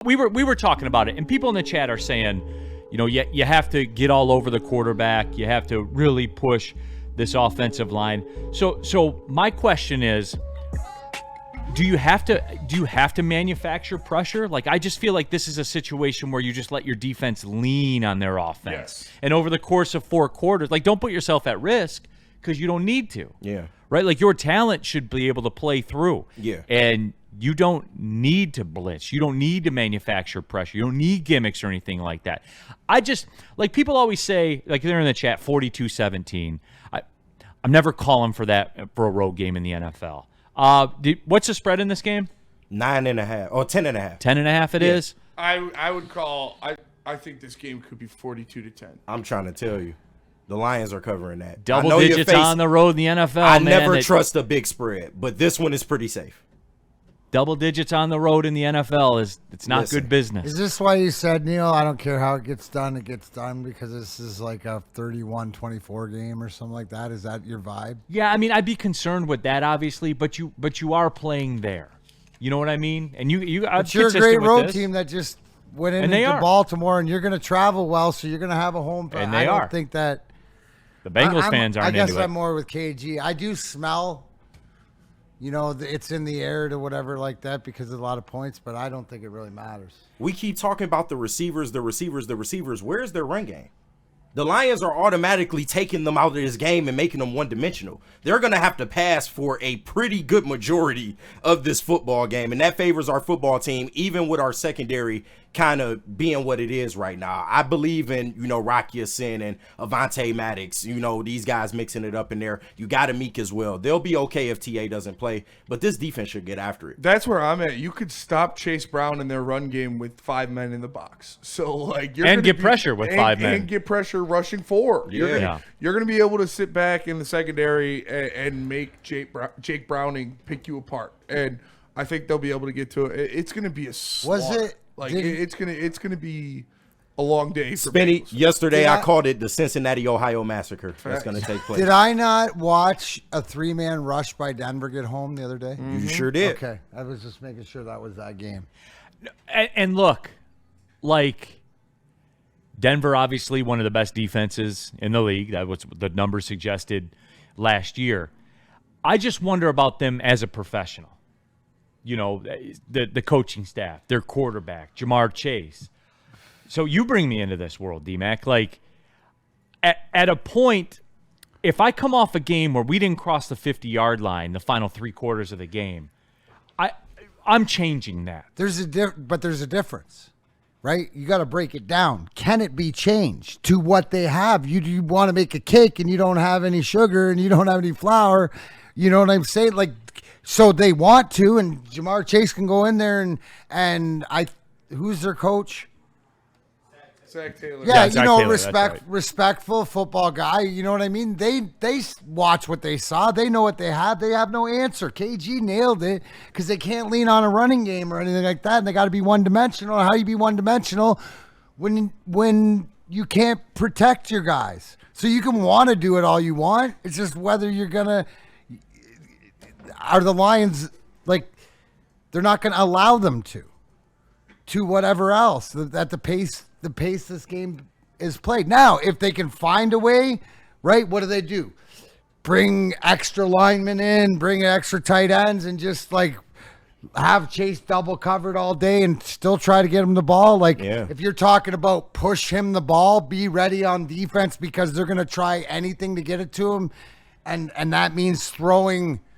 We were talking about it, and people in the chat are saying, you have to get all over the quarterback. You have to really push this offensive line. So my question is, do you have to manufacture pressure? Like, I just feel like this is a situation where you just let your defense lean on their offense. Yes. And over the course of 4 quarters, like, don't put yourself at risk because you don't need to. Yeah. Right? Like, your talent should be able to play through. Yeah. And you don't need to blitz. You don't need to manufacture pressure. You don't need gimmicks or anything like that. I just, like, people always say, like, they're in the chat, 42-17. I'm never calling for that for a road game in the NFL. What's the spread in this game? 9.5 or 10.5. 10.5 it is? I would call I think this game could be 42-10. I'm trying to tell you. The Lions are covering that. Double digits on the road in the NFL, I never trust a big spread, but this one is pretty safe. Double digits on the road in the NFL it's not good business. Is this why you said, Neil, I don't care how it gets done because this is like a 31-24 game or something like that? Is that your vibe? Yeah, I mean, I'd be concerned with that, obviously, but you are playing there. You know what I mean? And you're a great road team that just went into Baltimore, and you're going to travel well, so you're going to have a home. And I don't think that the Bengals fans aren't into it. I guess I'm more with KG. I do smell. It's in the air to whatever like that because of a lot of points, but I don't think it really matters. We keep talking about the receivers. Where's their run game? The Lions are automatically taking them out of this game and making them one-dimensional. They're going to have to pass for a pretty good majority of this football game, and that favors our football team, even with our secondary kind of being what it is right now. I believe in, Rocky Sin and Avonte Maddox, these guys mixing it up in there. You got Meek as well. They'll be okay if TA doesn't play, but this defense should get after it. That's where I'm at. You could stop Chase Brown in their run game with 5 men in the box. So, like, pressure with 5 men. And get pressure rushing 4. Yeah. You're going to be able to sit back in the secondary and make Jake Browning pick you apart. And I think they'll be able to get to it. It's going to be a slaughter. Was it? Like, it's gonna be a long day for Spinny, Bengals. yesterday I called it the Cincinnati, Ohio massacre. That's going to take place. Did I not watch a 3-man rush by Denver get home the other day? You sure did. Okay. I was just making sure that was that game. And look, like, Denver, obviously one of the best defenses in the league. That was the numbers suggested last year. I just wonder about them as a professional. The coaching staff, their quarterback, Jamar Chase. So you bring me into this world, D-Mac. Like, at a point, if I come off a game where we didn't cross the 50-yard line the final 3 quarters of the game, I'm changing that. But there's a difference, right? You got to break it down. Can it be changed to what they have? You want to make a cake and you don't have any sugar and you don't have any flour. You know what I'm saying? Like, so they want to, and Jamar Chase can go in there and who's their coach? Zach Taylor. Yeah, Zach Taylor, respectful football guy. You know what I mean? They watch what they saw. They know what they have. They have no answer. KG nailed it because they can't lean on a running game or anything like that, and they got to be one-dimensional. How do you be one-dimensional when you can't protect your guys? So you can want to do it all you want. It's just whether you're going to – are the Lions, like, they're not going to allow them to whatever else at the pace this game is played. Now, if they can find a way, right, what do? Bring extra linemen in, bring extra tight ends, and just, like, have Chase double covered all day and still try to get him the ball. Like, if you're talking about push him the ball, be ready on defense because they're going to try anything to get it to him, and that means throwing –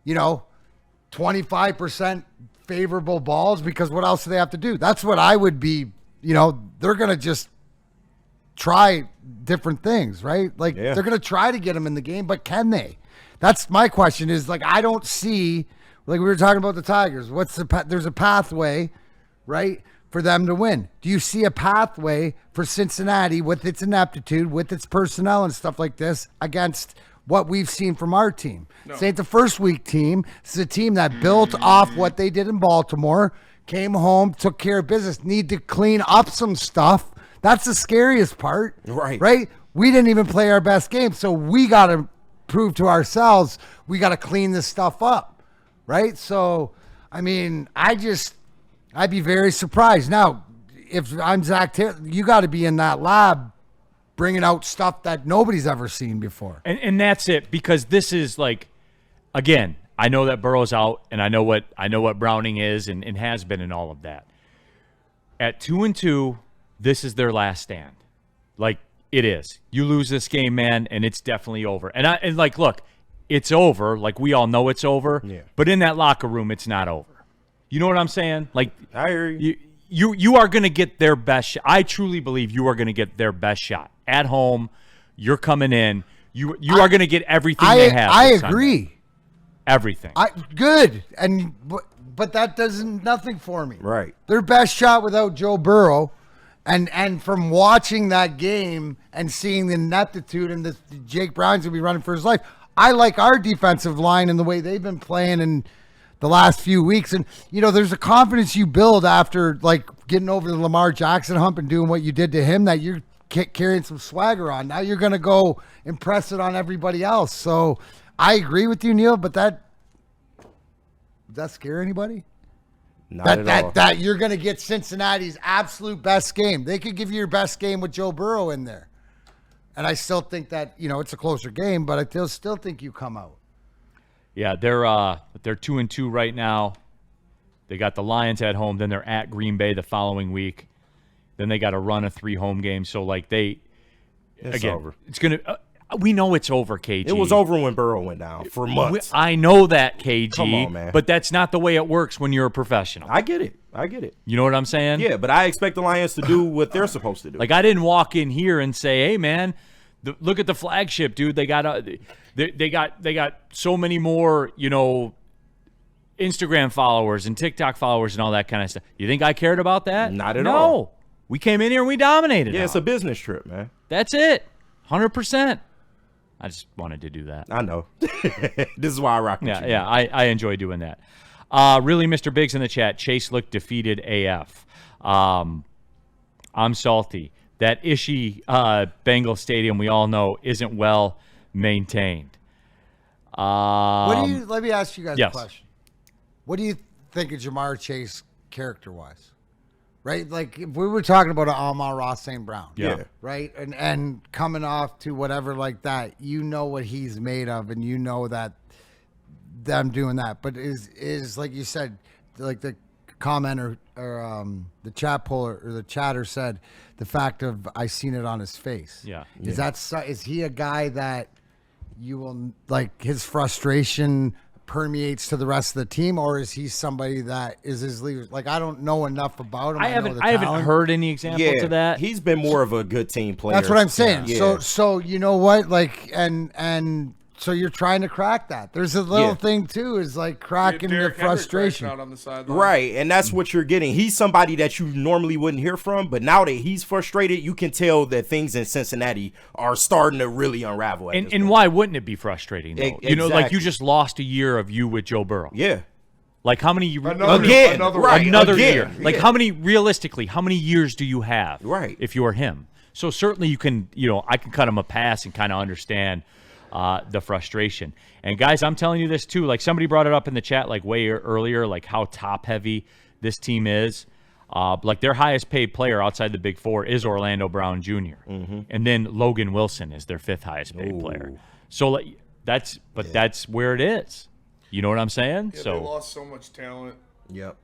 25% favorable balls because what else do they have to do? That's what I would be, they're going to just try different things, right? Like they're going to try to get them in the game, but can they? That's my question is like, I don't see, like we were talking about the Tigers. There's a pathway, right, for them to win. Do you see a pathway for Cincinnati with its ineptitude, with its personnel and stuff like this against what we've seen from our team? No. This ain't the first week team. This is a team that built off what they did in Baltimore, came home, took care of business, need to clean up some stuff. That's the scariest part. Right? We didn't even play our best game, so we got to prove to ourselves we got to clean this stuff up. Right? So, I mean, I I'd be very surprised. Now, if I'm Zach Taylor, you got to be in that lab bringing out stuff that nobody's ever seen before. And that's it, because this is like, again, I know that Burrow's out, and I know what Browning is and has been in all of that. At 2-2, this is their last stand. Like, it is. You lose this game, man, and it's definitely over. And like, look, it's over. Like, we all know it's over. Yeah. But in that locker room, it's not over. You know what I'm saying? Like, I hear you. You are going to get their best shot. I truly believe you are going to get their best shot. At home, you're coming in. You are going to get everything they have. I this agree. Sunday. Everything. Good. But that does nothing for me. Right. Their best shot without Joe Burrow. And from watching that game and seeing the ineptitude and the Jake Brown's going to be running for his life, I like our defensive line and the way they've been playing in the last few weeks. And, there's a confidence you build after, like, getting over the Lamar Jackson hump and doing what you did to him that you're carrying some swagger on. Now you're going to go impress it on everybody else. So I agree with you, Neil, but does that scare anybody? Not at all. That you're going to get Cincinnati's absolute best game. They could give you your best game with Joe Burrow in there. And I still think that, it's a closer game, but I still think you come out. Yeah, they're 2-2 right now. They got the Lions at home, then they're at Green Bay the following week. Then they got to run a 3 home games. So like it's over. It's going to we know it's over, KG. It was over when Burrow went down for months. I know that, KG. Come on, man. But that's not the way it works when you're a professional. I get it. You know what I'm saying? Yeah, but I expect the Lions to do what they're supposed to do. Like, I didn't walk in here and say, "Hey, man, look at the flagship, dude. They got they got so many more, Instagram followers and TikTok followers and all that kind of stuff." You think I cared about that? Not at all. all. We came in here and we dominated. Yeah, it's a business trip, man. That's it. 100%. I just wanted to do that. I know. This is why I rock with you. Yeah, I enjoy doing that. Really, Mr. Biggs in the chat, Chase looked defeated AF. I'm salty. That Ishii Bengals Stadium, we all know, isn't well maintained. Let me ask you guys yes. a question. What do you think of Jamar Chase character-wise? Right? Like, if we were talking about an Amon-Ra St. Brown. Yeah. Right? And coming off to whatever like that, you know what he's made of, and you know that them doing that. But is like you said, like the commenter or the chat poller or the chatter said, the fact of I seen it on his face. Yeah. Is he a guy that you will, like, his frustration permeates to the rest of the team, or is he somebody that is his leader? Like, I don't know enough about him. I haven't heard any examples of that. He's been more of a good team player. That's what I'm saying. Yeah. So you know what? Like, and so you're trying to crack that. There's a little thing too, is like cracking your frustration. Out on the sideline. Right, and that's what you're getting. He's somebody that you normally wouldn't hear from, but now that he's frustrated, you can tell that things in Cincinnati are starting to really unravel. And why wouldn't it be frustrating, though? Exactly. Like you just lost a year of you with Joe Burrow. Yeah. Like, how many Another year? Like, how many years do you have? Right. If you're him. So certainly you can, I can cut him a pass and kind of understand the frustration. And guys, I'm telling you this too. Like, somebody brought it up in the chat like way earlier, like how top heavy this team is. Like, their highest paid player outside the Big Four is Orlando Brown Jr. And then Logan Wilson is their 5th highest paid player. So like, that's where it is. You know what I'm saying? Yeah, so they lost so much talent. Yep.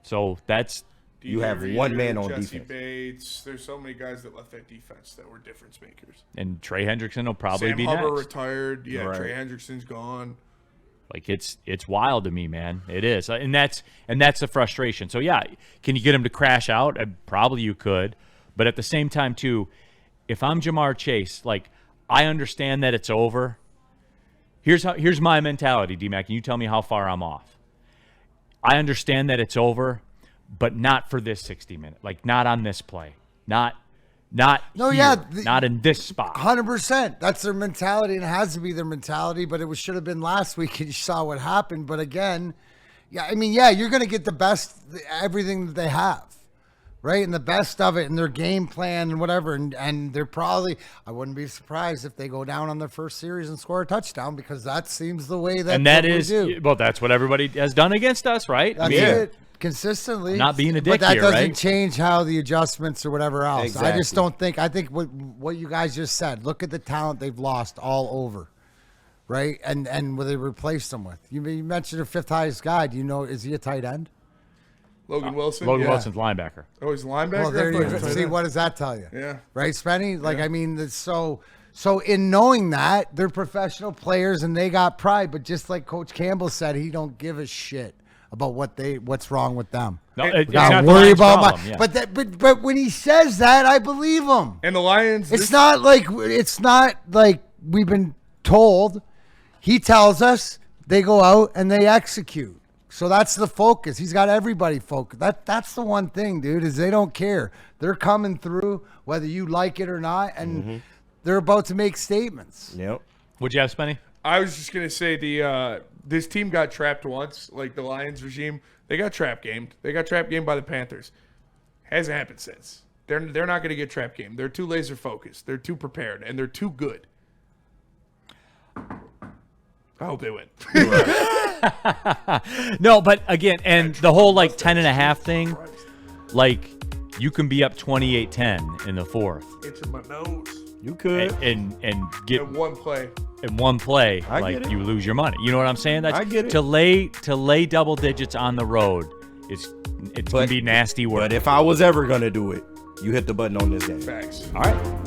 So that's You have one man on Jesse defense. Bates. There's so many guys that left that defense that were difference makers. and Trey Hendrickson will probably Sam be Hubbard next. retired. Yeah, Right. Trey Hendrickson's gone. Like, it's wild to me, man. It is, and that's the frustration. So yeah, can you get him to crash out? Probably you could, but at the same time too, if I'm Jamar Chase, like, I understand that it's over. Here's my mentality, D-Mac, and you tell me how far I'm off. I understand that it's over, but not for this 60 minutes. Like, not on this play. Not here. Not in this spot. 100%. That's their mentality, and it has to be their mentality, but it should have been last week, and you saw what happened. But again, you're going to get the best, everything that they have, right? And the best of it, and their game plan and whatever. And they're probably, I wouldn't be surprised if they go down on their first series and score a touchdown, because that seems the way that And that they is, do. well, that's what everybody has done against us, right? That's Yeah. it. consistently. Not being a dick but that here, doesn't right? change how the adjustments or whatever else. I just Exactly. don't think. I think what you guys just said. Look at the talent they've lost all over, right? And what they replaced them with. You mentioned their fifth highest guy. Do you know? Is he a tight end? Logan Wilson. Logan yeah. Wilson's linebacker. Oh, he's a linebacker. Well, there I thought you he go. was tight See, end. what does that tell you? Yeah. Right, Spenny? Like, I mean, so in knowing that, they're professional players and they got pride, but just like Coach Campbell said, he don't give a shit about what's wrong with them. No, Hey, it's Gotta not the worry Lions' about problem, yeah. but when he says that, I believe him. And the Lions. It's not like we've been told. He tells us they go out and they execute. So that's the focus. He's got everybody focused. That's the one thing, dude, is they don't care. They're coming through whether you like it or not, and they're about to make statements. Yep. What'd you have, Spenny? I was just gonna say this team got trapped once, like the Lions regime. They got trap gamed. They got trap gamed by the Panthers. Hasn't happened since. They're not gonna get trap gamed. They're too laser focused. They're too prepared, and they're too good. I hope they win. No, but again, and the whole like 10.5 thing, like you can be up 28-10 in the fourth Itching my nose. You could. and get In one play. in one play, I like get it. you lose your money. You know what I'm saying? I get it. To lay double digits on the road it's gonna be nasty work. But if I was ever gonna do it, you hit the button on this game. Facts. All right.